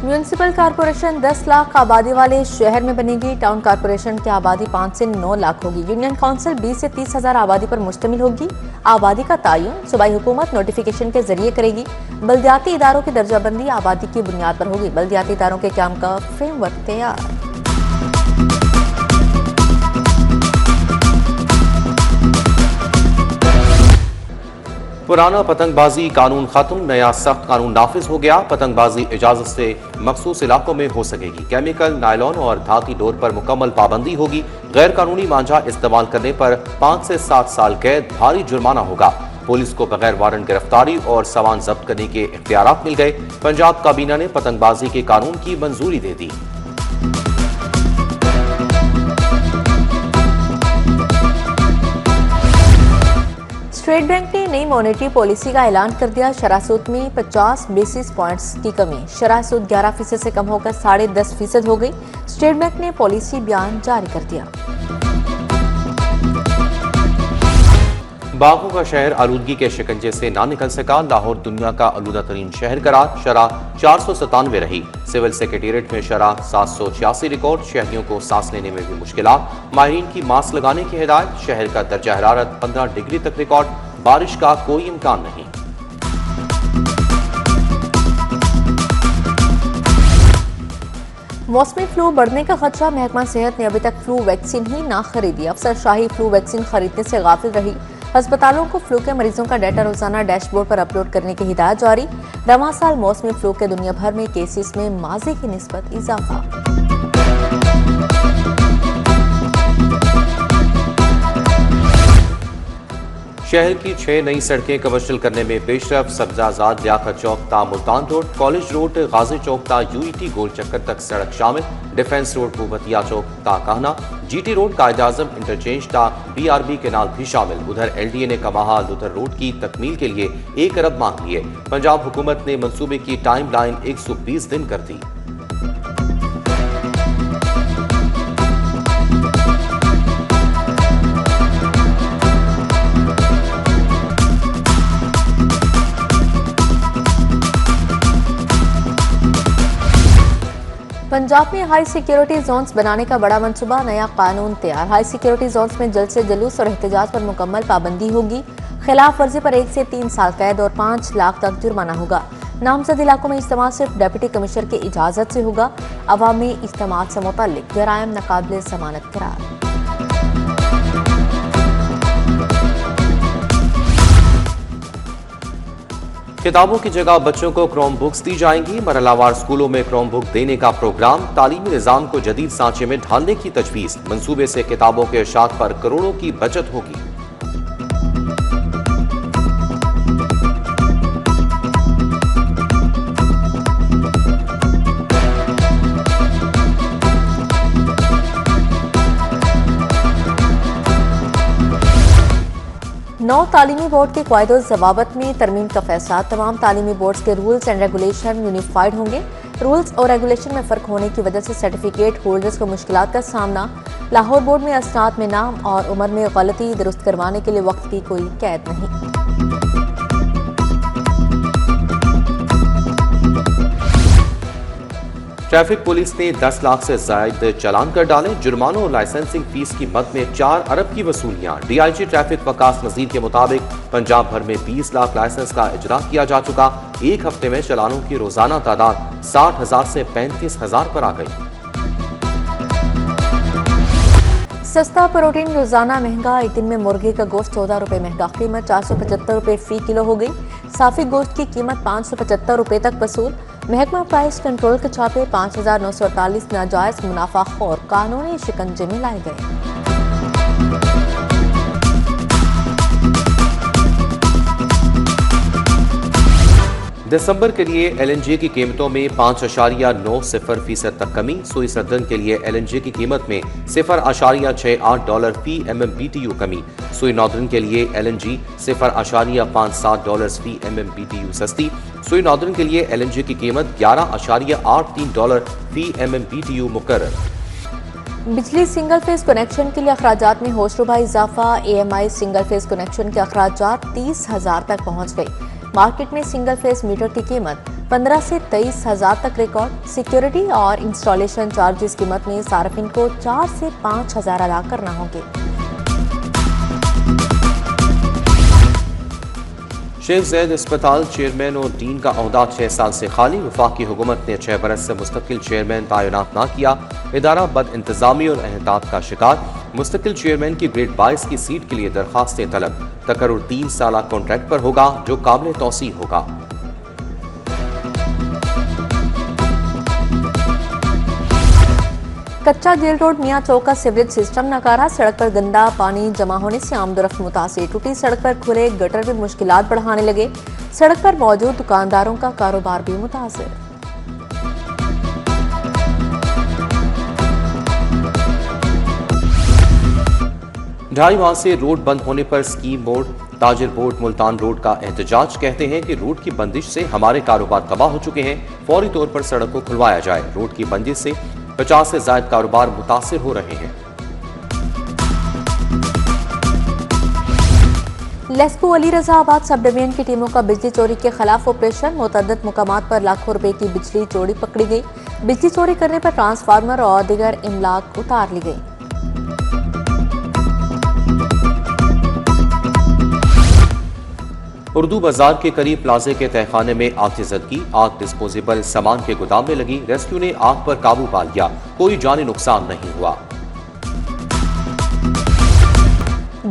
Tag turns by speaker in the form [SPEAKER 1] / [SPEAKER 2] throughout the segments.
[SPEAKER 1] Municipal corporation 10 lakh आबादी वाले शहर में बनेगी। टाउन कॉरपोरेशन की आबादी 5 से 9 लाख होगी। यूनियन काउंसिल 20 से 30 हजार आबादी पर मुश्तमिल होगी। आबादी का तयन सूबाई हुकूमत नोटिफिकेशन के जरिए करेगी। बल्दियाती इदारों की दर्जाबंदी आबादी की बुनियाद पर होगी। बल्दियाती इदारों के काम का फ्रेमवर्क तैयार।
[SPEAKER 2] पुराना पतंगबाजी कानून खत्म, नया सख्त कानून नाफिज हो गया। पतंगबाजी इजाजत से मखसूस इलाकों में हो सकेगी। केमिकल, नायलॉन और धाती डोर पर मुकम्मल पाबंदी होगी। गैर कानूनी मांझा इस्तेमाल करने पर 5 से 7 साल कैद, भारी जुर्माना होगा। पुलिस को बगैर वारंट गिरफ्तारी और सामान जब्त करने के इख्तियारात मिल गए। पंजाब काबीना ने पतंगबाजी के कानून की मंजूरी दे दी।
[SPEAKER 1] स्टेट बैंक ने नई मॉनेटरी पॉलिसी का ऐलान कर दिया। शरह सूद में 50 बेसिस पॉइंट्स की कमी। शरह सूद 11% से कम होकर 10.5% हो गई। स्टेट बैंक ने पॉलिसी बयान जारी कर दिया।
[SPEAKER 2] बागों का शहर आलूदगी के शिकंजे से ना निकल सका। लाहौर दुनिया का आलूदा तरीन शहर करार। शरह 497 रही। सिविल सेक्रेटेरिएट में शरह 786 रिकॉर्ड। शहरियों को सांस लेने में भी मुश्किलात। माहिरीन की मास्क लगाने की हिदायत। शहर का दर्जा हरारत 15 डिग्री तक रिकॉर्ड। बारिश का कोई इम्कान नहीं।
[SPEAKER 1] मौसमी फ्लू बढ़ने का खतरा। महकमा सेहत ने अभी तक फ्लू वैक्सीन ही ना खरीदी। अफसरशाही फ्लू वैक्सीन खरीदने से गाफिल रही। अस्पतालों को फ्लू के मरीजों का डाटा रोजाना डैशबोर्ड पर अपलोड करने की हिदायत जारी। रवां साल मौसमी फ्लू के दुनिया भर में केसेस में माजी की निस्बत इजाफा।
[SPEAKER 2] शहर की 6 नई सड़कें कमर्शियल करने में पेशरफ। सब्जाजाद लियाकत चौक ता मुल्तान रोड, कॉलेज रोड गाजी चौक ता यूईटी गोल चक्कर तक सड़क शामिल। डिफेंस रोड भूभतिया चौक ता कहना, जीटी रोड कायद आजम इंटरचेंज ता बीआरबी केनाल भी शामिल। उधर एलडीए ने कमाहा लुथर रोड की तकमील के लिए 1 अरब मांग लिए। पंजाब हुकूमत ने मंसूबे की टाइम लाइन 120 दिन कर दी।
[SPEAKER 1] पंजाब में हाई सिक्योरिटी जोन्स बनाने का बड़ा मंसूबा। नया कानून तैयार। हाई सिक्योरिटी जोन्स में जल्द से जुलूस और एहतजाज पर मुकम्मल पाबंदी होगी। खिलाफ वर्जी पर 1 से 3 साल कैद और 5 लाख तक जुर्माना होगा। नामजद इलाकों में इज्तिमा सिर्फ डिप्टी कमिश्नर की इजाजत से होगा। अवामी इज्तिमा से मुतल्लिक जराइम नाकाबिले जमानत करार।
[SPEAKER 2] किताबों की जगह बच्चों को क्रोम बुक्स दी जाएंगी। मरहलावार स्कूलों में क्रोम बुक देने का प्रोग्राम। तालीमी निजाम को जदीद सांचे में ढालने की तजवीज। मंसूबे से किताबों के इरशाद पर करोड़ों की बचत होगी।
[SPEAKER 1] नौ तालीमी बोर्ड के कायदो जवाबत में तरमीम का फैसला। तमाम तालीमी बोर्ड्स के रूल्स एंड रेगुलेशन यूनिफाइड होंगे। रूल्स और रेगुलेशन में फर्क होने की वजह से सर्टिफिकेट होल्डर्स को मुश्किलात का सामना। लाहौर बोर्ड में असनाद में नाम और उम्र में गलती दुरुस्त करवाने के लिए वक्त की कोई कैद नहीं।
[SPEAKER 2] ट्रैफिक पुलिस ने 10 लाख से ज्यादा चालान कर डाले। जुर्मानों और लाइसेंसिंग फीस की मद में 4 अरब की वसूलियां। डीआईजी ट्रैफिक वकास नजीर के मुताबिक पंजाब भर में 20 लाख लाइसेंस का इजरा किया जा चुका। एक हफ्ते में चालानों की रोजाना तादाद 60,000 से 35,000 पर आ गई।
[SPEAKER 1] सस्ता प्रोटीन रोजाना महंगा। एक दिन में मुर्गे का गोश्त 14 रुपए महंगा। कीमत 475 रुपए फी किलो हो गई। साफी गोश्त की कीमत 575 रुपए तक वसूल। महकमा प्राइस कंट्रोल के छापे। 5,948 नाजायज मुनाफाखोर कानूनी शिकंजे में लाए गए।
[SPEAKER 2] दिसंबर के लिए एलएनजी की कीमतों में 5.90% तक कमी। सुई सर्दन के लिए एलएनजी की कीमत में $0.68 फी MMBTU कमी। सुई नॉर्दर्न के लिए एलएनजी $0.57 फी MMBTU सस्ती। सुई नॉर्दर्न के लिए एलएनजी की कीमत $11.83 फी MMBTU मुकर्रर।
[SPEAKER 1] बिजली सिंगल फेज कनेक्शन के लिए अखराजात में होशरुबा इजाफा। AMI सिंगल फेज कनेक्शन के अखराजात 30,000 तक पहुंच गई। मार्केट में सिंगल फेज मीटर की कीमत 15 से 23,000 तक रिकॉर्ड। सिक्योरिटी और इंस्टॉलेशन चार्जेस कीमत में सार्फिन को 4 से 5,000 अदा करना होंगे।
[SPEAKER 2] शेख ज़ैद अस्पताल चेयरमैन और डीन का ओहदा 6 साल से खाली। वफाकी हुकूमत ने 6 बरस से मुस्तकिल चेयरमैन तैनात ना किया। इदारा बद इंतजामी और एहतियात का शिकार। मुस्तकिल चेयरमैन की ग्रेड 22 की सीट के लिए दरखास्तें तलब। तकर्रुर 3 साल कॉन्ट्रैक्ट पर होगा जो काबिल तौसीह होगा।
[SPEAKER 1] कच्चा जेल रोड मियां चौक का सीवरेज सिस्टम नकारा। सड़क पर गंदा पानी जमा होने से आमदोरफ्त मुतासिर। टूटी सड़क पर खुले गटर भी मुश्किलात बढ़ाने लगे। सड़क पर मौजूद दुकानदारों का कारोबार भी मुतासिर।
[SPEAKER 2] ढाई माह से रोड बंद होने पर स्कीम बोर्ड, ताजिर बोर्ड मुल्तान रोड का एहतजाज। कहते हैं कि रोड की बंदिश से हमारे कारोबार तबाह हो चुके हैं। फौरी तौर पर सड़क को खुलवाया जाए। रोड की बंदिश से 50 से ज्यादा कारोबार मुतासिर हो रहे हैं।
[SPEAKER 1] लेस्को अली रजाबाद सब डिवीजन की टीमों का बिजली चोरी के खिलाफ ऑपरेशन। मुतअद्दिद मुकामात पर लाखों रुपए की बिजली चोरी पकड़ी गई। बिजली चोरी करने पर ट्रांसफार्मर और दीगर इमलाक उतार ली गई।
[SPEAKER 2] उर्दू बाजार के करीब प्लाजे के तहखाने में आतिशज़दगी। आग डिस्पोजेबल सामान के गोदाम में लगी। रेस्क्यू ने आग पर काबू पा लिया। कोई जानी नुकसान नहीं हुआ।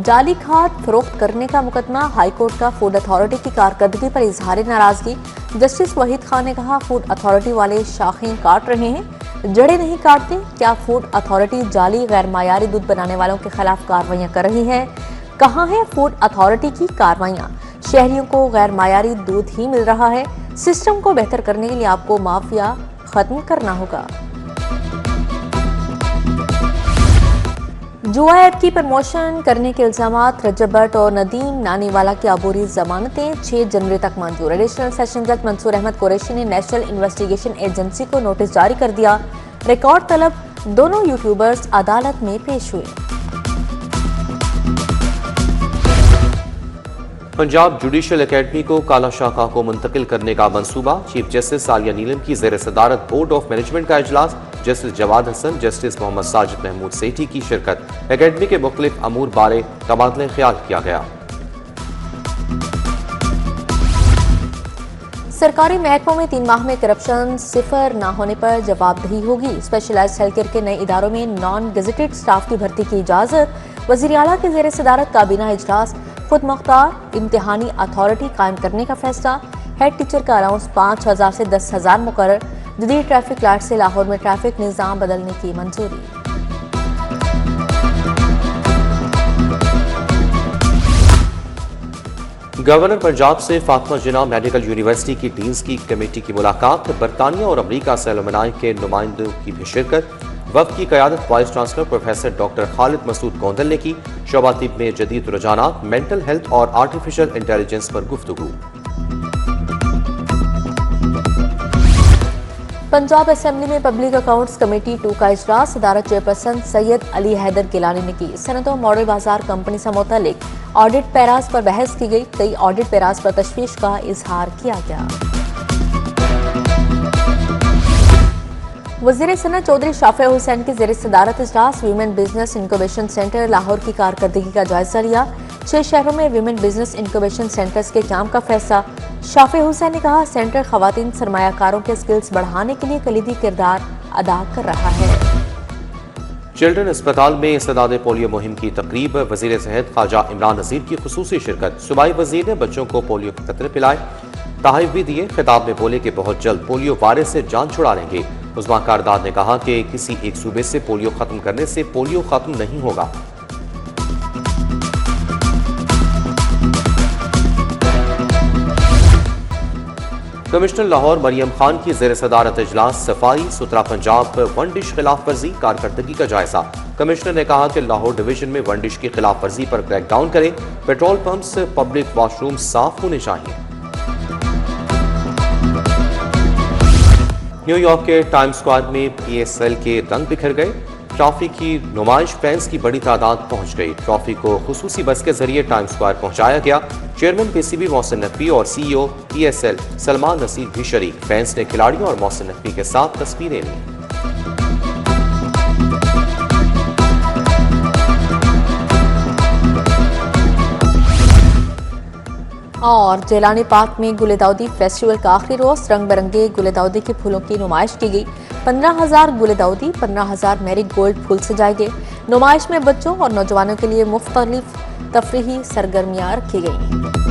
[SPEAKER 1] जाली खाद फरोख्त करने का मुकदमा। हाईकोर्ट का फूड अथॉरिटी की कारकर्दगी पर इजहार नाराजगी। जस्टिस वहीद खान ने कहा, फूड अथॉरिटी वाले शाखें काट रहे हैं, जड़ें नहीं काटते। क्या फूड अथॉरिटी जाली गैर मायारी दूध बनाने वालों के खिलाफ कार्रवाइयां कर रही है? कहाँ है फूड अथॉरिटी की कार्रवाइयां? शहरियों को गैर मायारी दूध ही मिल रहा है। सिस्टम को बेहतर करने के लिए आपको माफिया खत्म करना होगा। जुआ ऐप की प्रमोशन करने के इल्जामात। रजब भट्ट और नदीम नानीवाला की अबूरी जमानतें 6 जनवरी तक मंजूर। एडिशनल सेशन जज मंसूर अहमद कुरैशी ने नेशनल इन्वेस्टिगेशन एजेंसी को नोटिस जारी कर दिया। रिकॉर्ड तलब। दोनों यूट्यूबर्स अदालत में पेश हुए।
[SPEAKER 2] पंजाब जुडिशल एकेडमी को काला शाखा को मुंतकिल करने का मंसूबा। चीफ जस्टिस आलिया नीलम की ज़ेर सदारत बोर्ड ऑफ मैनेजमेंट का इजलास। जस्टिस जवाद हसन, जस्टिस मोहम्मद साजिद महमूद सेठी की शिरकत। एकेडमी के मुख्तलिफ अमूर बारे तबादला ख्याल किया गया।
[SPEAKER 1] सरकारी महकमों में 3 माह में करप्शन सिफर न होने पर जवाबदेही होगी। स्पेशलाइज्ड हेल्थ केयर के नए इदारों में नॉन गेजेटेड स्टाफ की भर्ती की इजाजत। वजीर आला की ज़ेर सदारत काबीना इजलास। खुद मुख्तार इम्तिहानी अथॉरिटी कायम करने का फैसला। हेड टीचर का अलाउंस 5,000 से 10,000 मुकर्रर। जदीद ट्रैफिक लाइट से लाहौर में ट्रैफिक निज़ाम बदलने की मंजूरी।
[SPEAKER 2] गवर्नर पंजाब से फातिमा जिन्ना मेडिकल यूनिवर्सिटी की डीन्स की कमेटी की मुलाकात। बरतानिया और अमरीका से अलुमनाई के नुमाइंदों की भी शिरकत। वफ़द की क़यादत vice chancellor professor doctor Khalid Masood Gondal ने की। शोबा तिब में जदीद रुझानात, मेंटल हेल्थ और आर्टिफिशियल इंटेलिजेंस पर गुफ्तगू।
[SPEAKER 1] पंजाब असेंबली में पब्लिक अकाउंट्स कमेटी 2 का इजलास। सदारत चेयरपर्सन सैयद अली हैदर गिलानी ने की। सनतों मॉडल बाजार कंपनी से मुतल्लिक ऑडिट पैराज पर बहस की गई। कई ऑडिट पैराज पर तशवीश का इजहार किया गया। वज़ीर सनत चौधरी शाफिया हुसैन की ज़ेर सदारत इजलास। Women business incubation centre Lahore की कारकर्दगी का जायजा लिया। 6 शहरों में वीमेन बिजनेस इंक्यूबेशन सेंटर्स के काम का फैसला। शाफिया हुसैन ने कहा, सेंटर खवातीन सरमायाकारों के स्किल्स बढ़ाने के लिए कलीदी किरदार अदा कर रहा है।
[SPEAKER 2] चिल्ड्रन अस्पताल में इस्तेदाद पोलियो मुहिम की तकरीब। वज़ीर सेहत ख्वाजा इमरान नज़ीर की खुसूसी शिरकत। सूबाई वज़ीर ने बच्चों को पोलियो के कतरे पिलाए, तहफ़ भी दिए। खिताब में बोले कि बहुत जल्द पोलियो वायरस से जान छुड़ा लेंगे। उस्मा कारदार ने कहा कि किसी एक सूबे से पोलियो खत्म करने से पोलियो खत्म नहीं होगा। कमिश्नर लाहौर मरियम खान की ज़ेर सदारत इजलास। सफाई सुथरा पंजाब पर वन डिश खिलाफ वर्जी कारकर्दगी का जायजा। कमिश्नर ने कहा कि लाहौर डिवीजन में वन डिश की खिलाफ वर्जी पर क्रैकडाउन करें। पेट्रोल पंप्स, पब्लिक वॉशरूम साफ होने चाहिए। न्यूयॉर्क के टाइम्स स्क्वायर में PSL के रंग बिखर गए। ट्रॉफी की नुमाइश फैंस की बड़ी तादाद पहुंच गई। ट्रॉफी को खुसूसी बस के जरिए टाइम स्क्वायर पहुंचाया गया। चेयरमैन पीसीबी मोहसिन नकवी और सीईओ पीएसएल सलमान नसीर भी शरीक। फैंस ने खिलाड़ियों और मोहसिन नकवी के साथ तस्वीरें ली।
[SPEAKER 1] और जेलानी पार्क में गुले दाऊदी फेस्टिवल का आखिरी रोज रंग बिरंगे गुले दाऊदी के फूलों की नुमाइश की गई। 15,000 गुले दाऊदी, 15,000 मैरी गोल्ड फूल सजाए गए। नुमाइश में बच्चों और नौजवानों के लिए मुख्तलिफ तफरीही सरगर्मियां रखी गई।